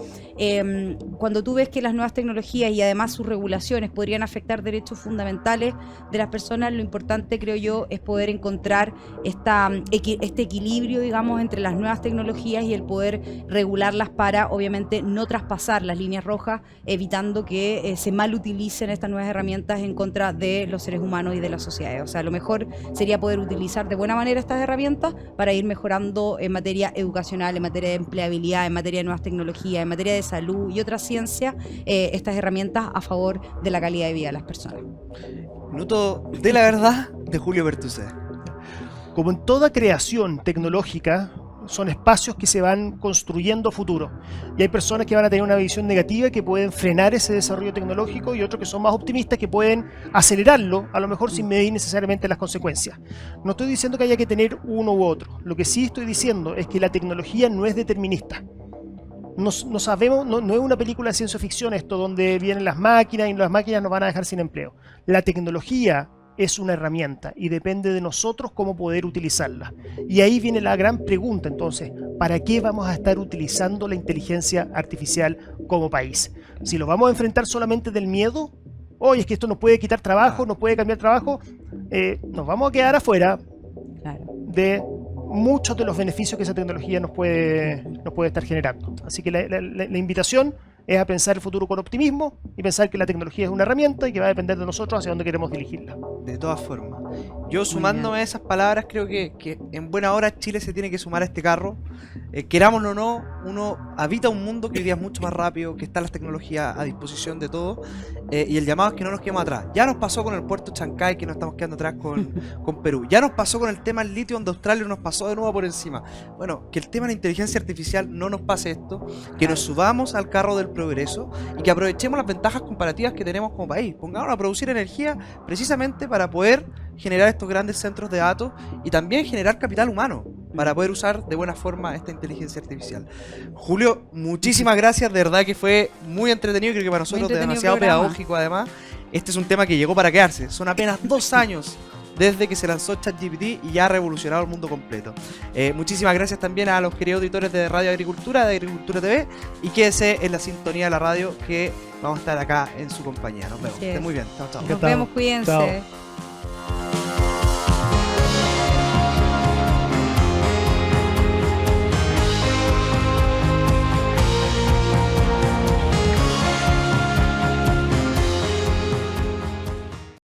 cuando tú ves que las nuevas tecnologías y además sus regulaciones podrían afectar derechos fundamentales de las personas, lo importante, creo yo, es poder encontrar este equilibrio, digamos, entre las nuevas tecnologías y el poder regularlas para, obviamente, no traspasar las líneas rojas, evitando que se mal utilicen estas nuevas herramientas en contra de los seres humanos y de las sociedades. O sea, lo mejor sería poder utilizar de buena manera estas herramientas para ir mejorando en materia educacional, en materia de empleabilidad, en materia de nuevas tecnologías, en materia de salud y otras ciencias, estas herramientas a favor de la calidad de vida de las personas. Minuto de la verdad de Julio Bertuzé. Como en toda creación tecnológica, son espacios que se van construyendo a futuro. Y hay personas que van a tener una visión negativa que pueden frenar ese desarrollo tecnológico y otros que son más optimistas que pueden acelerarlo, a lo mejor sin medir necesariamente las consecuencias. No estoy diciendo que haya que tener uno u otro. Lo que sí estoy diciendo es que la tecnología no es determinista. No sabemos, no es una película de ciencia ficción esto donde vienen las máquinas y las máquinas nos van a dejar sin empleo. La tecnología es una herramienta y depende de nosotros cómo poder utilizarla. Y ahí viene la gran pregunta entonces, ¿para qué vamos a estar utilizando la inteligencia artificial como país? Si lo vamos a enfrentar solamente del miedo, oye, es que esto nos puede quitar trabajo, nos puede cambiar trabajo, nos vamos a quedar afuera de muchos de los beneficios que esa tecnología nos puede estar generando. Así que la invitación es a pensar el futuro con optimismo y pensar que la tecnología es una herramienta y que va a depender de nosotros hacia dónde queremos dirigirla. De todas formas, yo sumándome a esas palabras, creo que en buena hora Chile se tiene que sumar a este carro. Querámoslo o no, uno habita un mundo que hoy día es mucho más rápido, que están las tecnologías a disposición de todo, y el llamado es que no nos quedemos atrás. Ya nos pasó con el puerto Chancay, que nos estamos quedando atrás con Perú. Ya nos pasó con el tema del litio de Australia, nos pasó de nuevo por encima. Bueno, que el tema de la inteligencia artificial no nos pase esto, que nos subamos al carro del progreso y que aprovechemos las ventajas comparativas que tenemos como país. Pongámonos a producir energía precisamente para poder generar estos grandes centros de datos y también generar capital humano para poder usar de buena forma esta inteligencia artificial. Julio, muchísimas gracias, de verdad que fue muy entretenido, creo que para nosotros demasiado pedagógico además. Este es un tema que llegó para quedarse, son apenas 2 años desde que se lanzó ChatGPT y ya ha revolucionado el mundo completo. Muchísimas gracias también a los queridos auditores de Radio Agricultura, de Agricultura TV, y quédese en la sintonía de la radio que vamos a estar acá en su compañía. Nos vemos. Estén muy bien. Chao, chao. Nos vemos, cuídense. Chao.